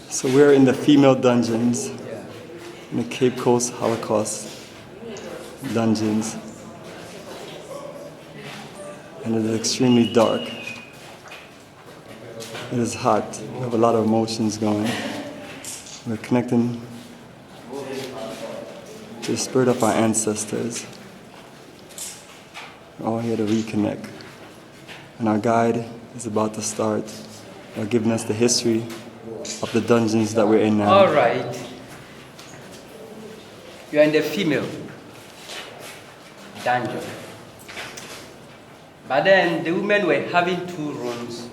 So we're in the female dungeons, in the Cape Coast Holocaust dungeons. And it is extremely dark. It is hot. We have a lot of emotions going. We're connecting to the spirit of our ancestors. We're all here to reconnect. And our guide is about to start by giving us the history of the dungeons that we're in now. All right. You are in the female dungeon. But then the women were having 2 rooms,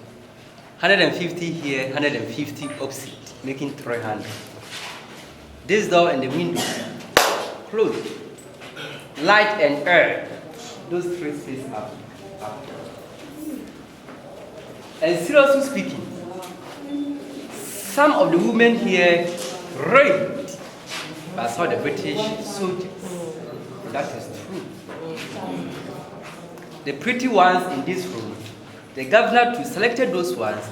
150 here, 150 opposite, making 300. This door and the window closed. Light and air, those 3 spaces up. And seriously speaking, some of the women here raped by some of the British soldiers. That is true. The pretty ones in this room, the governor too selected those ones,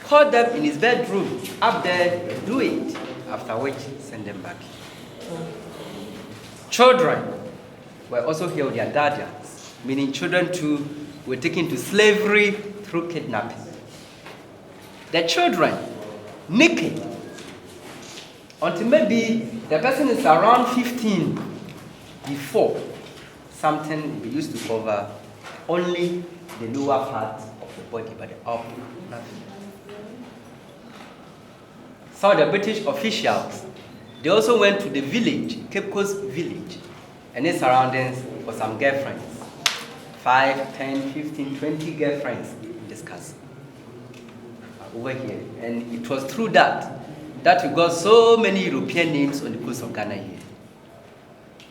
called them in his bedroom up there to do it, after which send them back. Children were also here with their guardians, meaning children too were taken to slavery through kidnapping. The children naked until maybe the person is around 15 before something we used to cover only the lower part of the body, but the upper, nothing. Some of the British officials, they also went to the village, Cape Coast village, and its surroundings for some girlfriends. 5, 10, 15, 20 girlfriends in this castle. Over here. And it was through that we got so many European names on the coast of Ghana here.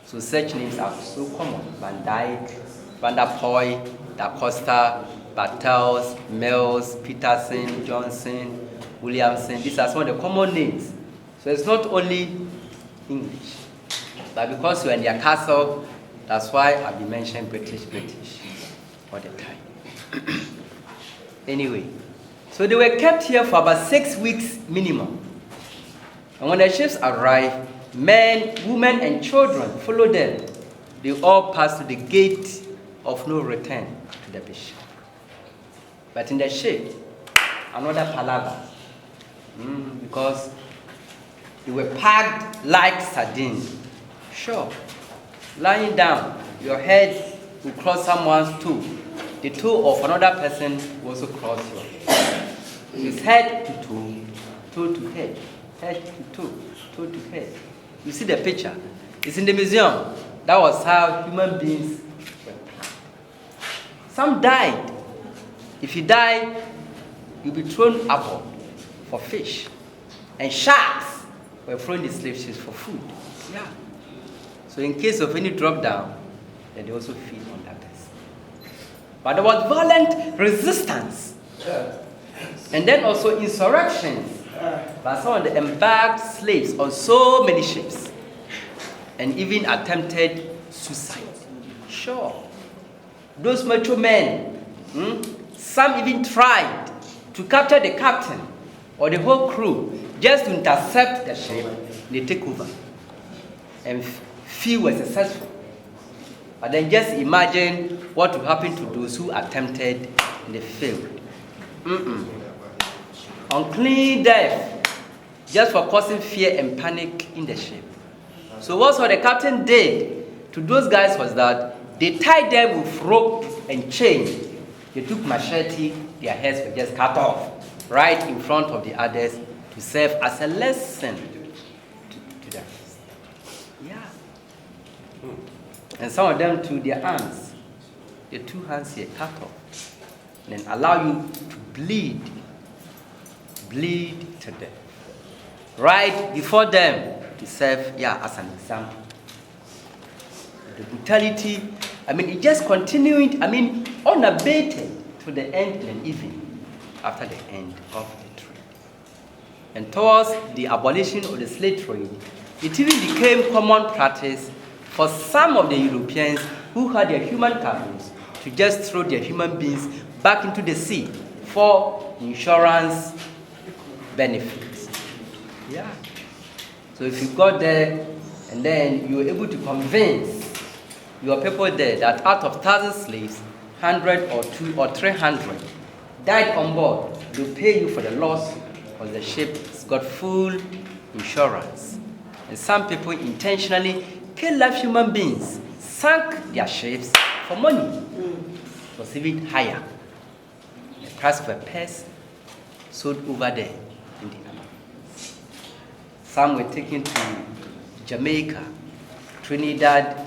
So such names are so common. Van Dyke, Van der Poy, Da Costa, Bartels, Mills, Peterson, Johnson, Williamson. These are some of the common names. So it's not only English. But because you're in their castle, that's why I've been mentioning British all the time. Anyway. So they were kept here for about 6 weeks minimum. And when the ships arrived, men, women, and children followed them. They all passed to the gate of no return to the bishop. But in the ship, another palaver. Because they were packed like sardines. Sure, lying down, your head will cross someone's toe. The toe of another person will also cross your head. It's head to toe, toe to head, head to toe, toe to head. You see the picture? It's in the museum. That was how human beings were planned. Some died. If you die, you'll be thrown upward for fish. And sharks were thrown in slave ships for food. Yeah. So in case of any drop down, then they also feed on that person. But there was violent resistance. And then also insurrections by some of the embarked slaves on so many ships. And even attempted suicide. Sure. Those macho men, some even tried to capture the captain or the whole crew just to intercept the ship. They take over. And few were successful. But then just imagine what would happen to those who attempted and they failed. Unclean death, just for causing fear and panic in the ship. So what the captain did to those guys was that they tied them with rope and chain. They took machete, their heads were just cut off right in front of the others to serve as a lesson to them. Yeah. And some of them to their arms, the 2 hands here cut off, and then allow you to bleed to death. Right before them to serve, as an example. The brutality, it just continued, unabated to the end and even after the end of the trip. And towards the abolition of the slave trade, it even became common practice for some of the Europeans who had their human cargoes to just throw their human beings back into the sea for insurance benefits. Yeah. So if you got there and then you were able to convince your people there that out of 1,000 slaves, 100 or 200 or 300 died on board, they'll pay you for the loss because the ship's got full insurance. And some people intentionally killed off human beings, sank their ships for money. It was even higher. The price of a purse sold over there in the Americas. Some were taken to Jamaica, Trinidad,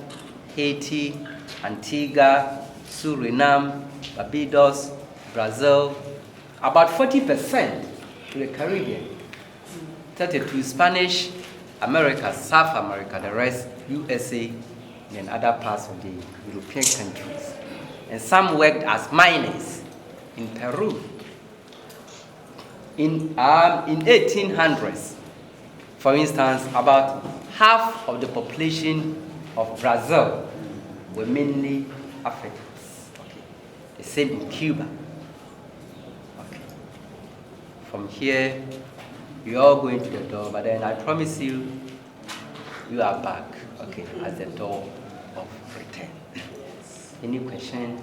Haiti, Antigua, Suriname, Barbados, Brazil, about 40% to the Caribbean, 32 Spanish America, South America, the rest USA, and other parts of the European countries. And some worked as miners in Peru. In 1800s, for instance, about half of the population of Brazil were mainly Africans. Okay. The same in Cuba. Okay. From here, we all going to the door, but then I promise you, you are back, okay, at the door of return. Any question?